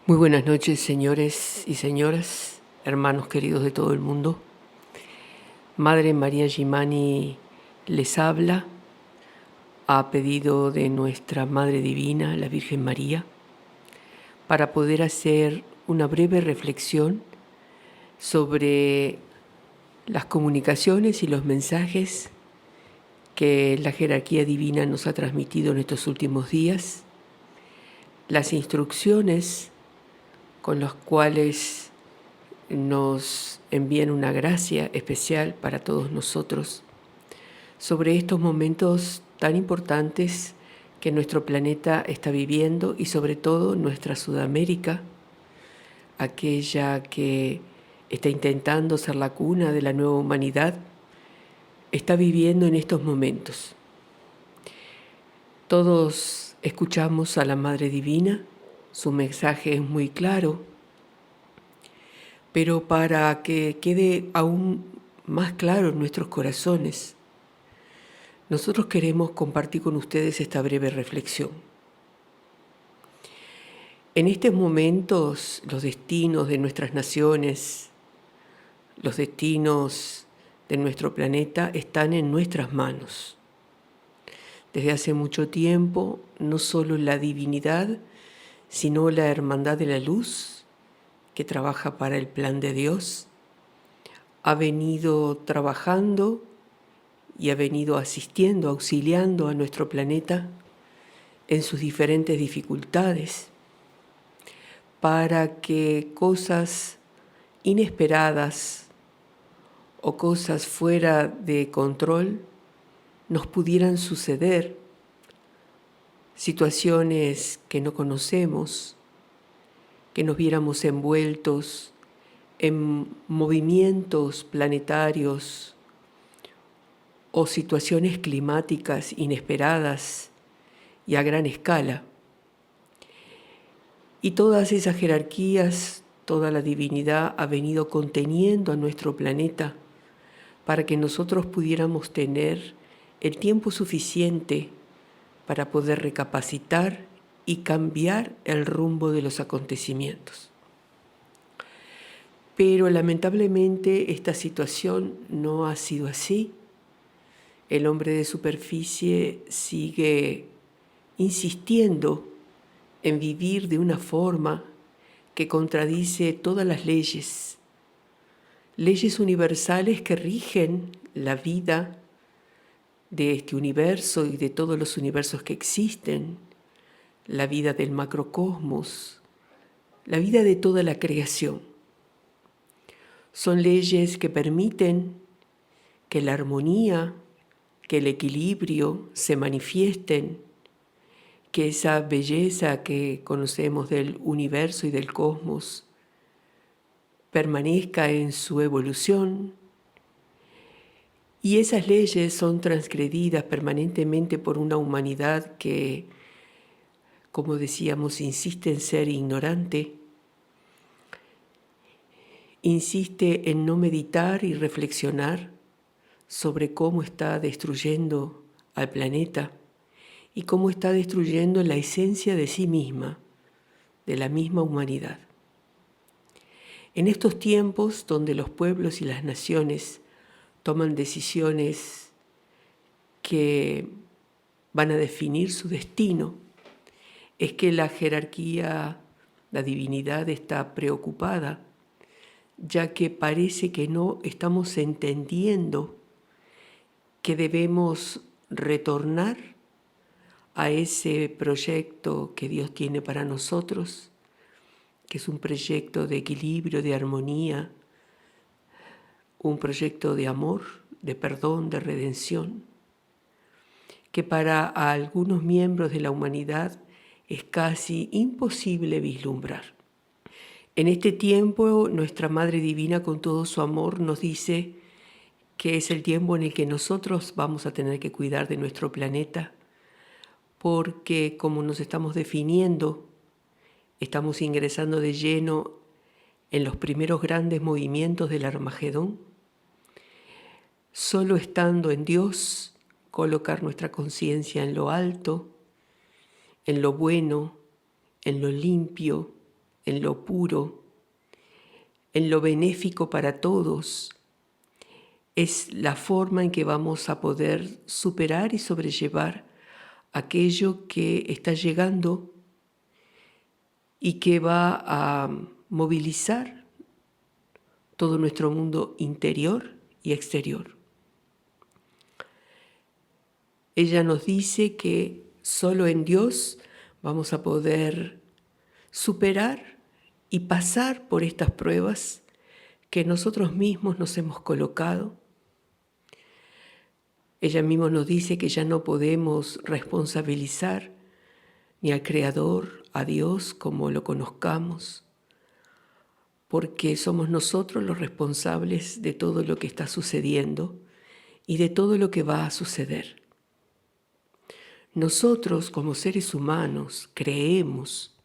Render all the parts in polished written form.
Muy buenas noches, señores y señoras, hermanos queridos de todo el mundo. Madre María Gimani les habla a pedido de nuestra Madre Divina, la Virgen María, para poder hacer una breve reflexión sobre las comunicaciones y los mensajes que la jerarquía divina nos ha transmitido en estos últimos días, las instrucciones con las cuales nos envían una gracia especial para todos nosotros sobre estos momentos tan importantes que nuestro planeta está viviendo y sobre todo nuestra Sudamérica, aquella que está intentando ser la cuna de la nueva humanidad, está viviendo en estos momentos. Todos escuchamos a la Madre Divina, su mensaje es muy claro, pero para que quede aún más claro en nuestros corazones, nosotros queremos compartir con ustedes esta breve reflexión. En estos momentos, los destinos de nuestras naciones, los destinos de nuestro planeta están en nuestras manos. Desde hace mucho tiempo, no solo la divinidad, sino la hermandad de la luz, que trabaja para el plan de Dios, ha venido trabajando y ha venido asistiendo, auxiliando a nuestro planeta en sus diferentes dificultades para que cosas inesperadas o cosas fuera de control nos pudieran suceder, situaciones que no conocemos, que nos viéramos envueltos en movimientos planetarios o situaciones climáticas inesperadas y a gran escala. Y todas esas jerarquías, toda la divinidad ha venido conteniendo a nuestro planeta para que nosotros pudiéramos tener el tiempo suficiente para poder recapacitar y cambiar el rumbo de los acontecimientos. Pero lamentablemente esta situación no ha sido así. El hombre de superficie sigue insistiendo en vivir de una forma que contradice todas las leyes universales que rigen la vida de este universo y de todos los universos que existen, la vida del macrocosmos, la vida de toda la creación. Son leyes que permiten que la armonía, que el equilibrio se manifiesten, que esa belleza que conocemos del universo y del cosmos permanezca en su evolución. Y esas leyes son transgredidas permanentemente por una humanidad que, como decíamos, insiste en ser ignorante, insiste en no meditar y reflexionar sobre cómo está destruyendo al planeta y cómo está destruyendo la esencia de sí misma, de la misma humanidad. En estos tiempos donde los pueblos y las naciones toman decisiones que van a definir su destino, es que la jerarquía, la divinidad está preocupada, ya que parece que no estamos entendiendo que debemos retornar a ese proyecto que Dios tiene para nosotros, que es un proyecto de equilibrio, de armonía, un proyecto de amor, de perdón, de redención, que para algunos miembros de la humanidad es casi imposible vislumbrar. En este tiempo, nuestra Madre Divina, con todo su amor, nos dice que es el tiempo en el que nosotros vamos a tener que cuidar de nuestro planeta, porque como nos estamos definiendo, estamos ingresando de lleno en los primeros grandes movimientos del Armagedón. Solo estando en Dios, colocar nuestra conciencia en lo alto, en lo bueno, en lo limpio, en lo puro, en lo benéfico para todos, es la forma en que vamos a poder superar y sobrellevar aquello que está llegando y que va a movilizar todo nuestro mundo interior y exterior. Ella nos dice que solo en Dios vamos a poder superar y pasar por estas pruebas que nosotros mismos nos hemos colocado. Ella misma nos dice que ya no podemos responsabilizar ni al Creador, a Dios, como lo conozcamos, porque somos nosotros los responsables de todo lo que está sucediendo y de todo lo que va a suceder. Nosotros, como seres humanos, creemos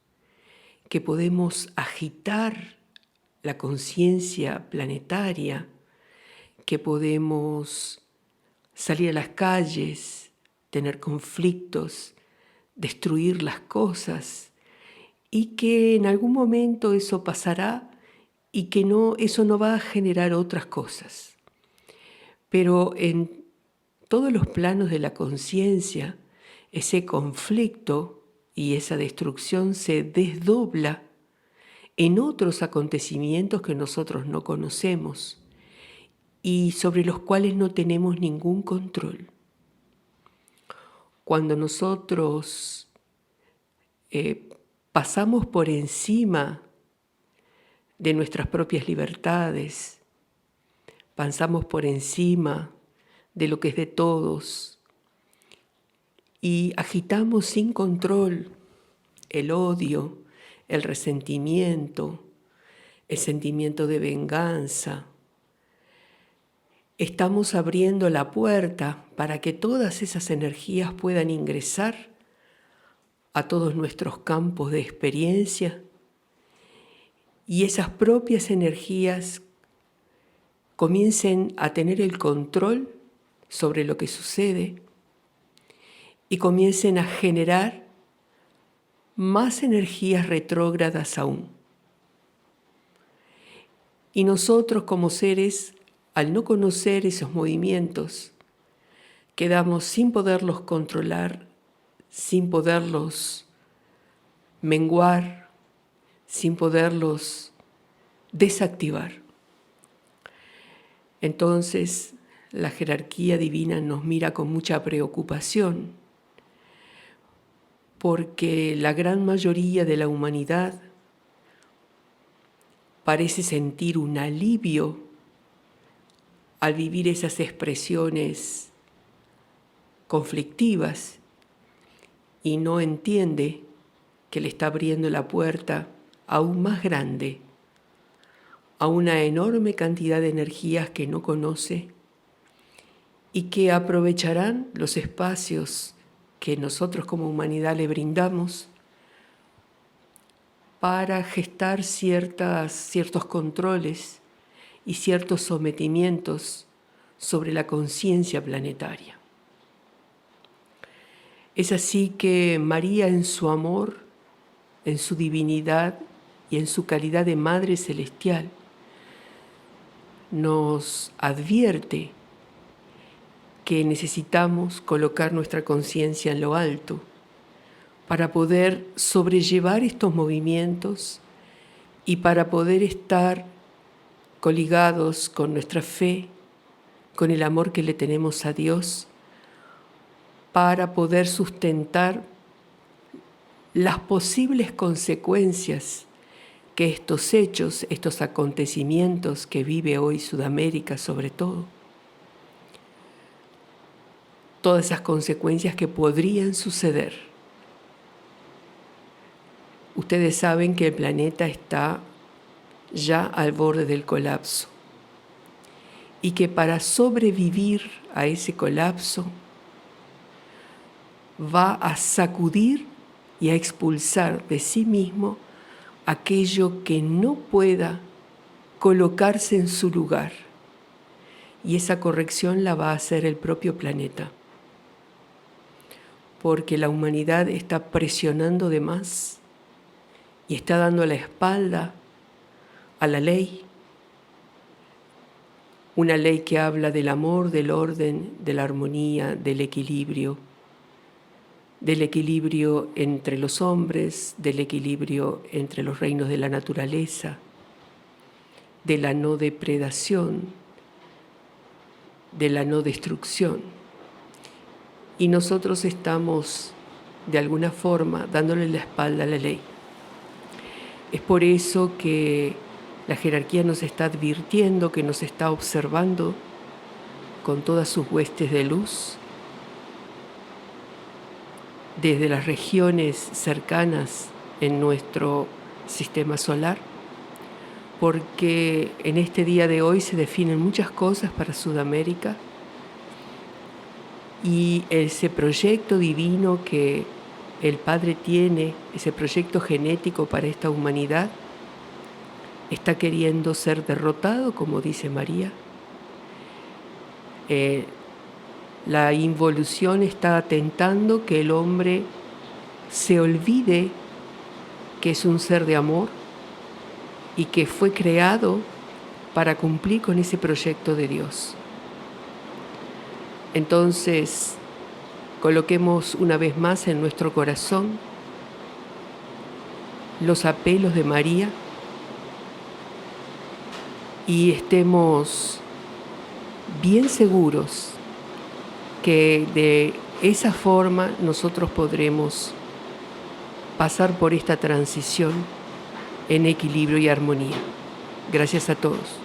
que podemos agitar la conciencia planetaria, que podemos salir a las calles, tener conflictos, destruir las cosas, y que en algún momento eso pasará y que eso no va a generar otras cosas. Pero en todos los planos de la conciencia, ese conflicto y esa destrucción se desdobla en otros acontecimientos que nosotros no conocemos y sobre los cuales no tenemos ningún control. Cuando nosotros pasamos por encima de nuestras propias libertades, pasamos por encima de lo que es de todos y agitamos sin control el odio, el resentimiento, el sentimiento de venganza. Estamos abriendo la puerta para que todas esas energías puedan ingresar a todos nuestros campos de experiencia y esas propias energías comiencen a tener el control sobre lo que sucede y comiencen a generar más energías retrógradas aún. Y nosotros como seres, al no conocer esos movimientos, quedamos sin poderlos controlar, sin poderlos menguar, sin poderlos desactivar. Entonces, la jerarquía divina nos mira con mucha preocupación, porque la gran mayoría de la humanidad parece sentir un alivio al vivir esas expresiones conflictivas y no entiende que le está abriendo la puerta aún más grande a una enorme cantidad de energías que no conoce y que aprovecharán los espacios que nosotros como humanidad le brindamos para gestar ciertos controles y ciertos sometimientos sobre la conciencia planetaria. Es así que María, en su amor, en su divinidad y en su calidad de Madre Celestial, nos advierte que necesitamos colocar nuestra conciencia en lo alto para poder sobrellevar estos movimientos y para poder estar coligados con nuestra fe, con el amor que le tenemos a Dios, para poder sustentar las posibles consecuencias que estos hechos, estos acontecimientos que vive hoy Sudamérica sobre todo, todas esas consecuencias que podrían suceder. Ustedes saben que el planeta está ya al borde del colapso y que para sobrevivir a ese colapso va a sacudir y a expulsar de sí mismo aquello que no pueda colocarse en su lugar. Y esa corrección la va a hacer el propio planeta. Porque la humanidad está presionando de más y está dando la espalda a la ley, una ley que habla del amor, del orden, de la armonía, del equilibrio entre los hombres, del equilibrio entre los reinos de la naturaleza, de la no depredación, de la no destrucción. Y nosotros estamos, de alguna forma, dándole la espalda a la ley. Es por eso que la jerarquía nos está advirtiendo, que nos está observando con todas sus huestes de luz, desde las regiones cercanas en nuestro sistema solar, porque en este día de hoy se definen muchas cosas para Sudamérica y ese proyecto divino que el Padre tiene, ese proyecto genético para esta humanidad, está queriendo ser derrotado, como dice María. La involución está atentando que el hombre se olvide que es un ser de amor y que fue creado para cumplir con ese proyecto de Dios. Entonces, coloquemos una vez más en nuestro corazón los apelos de María y estemos bien seguros que de esa forma nosotros podremos pasar por esta transición en equilibrio y armonía. Gracias a todos.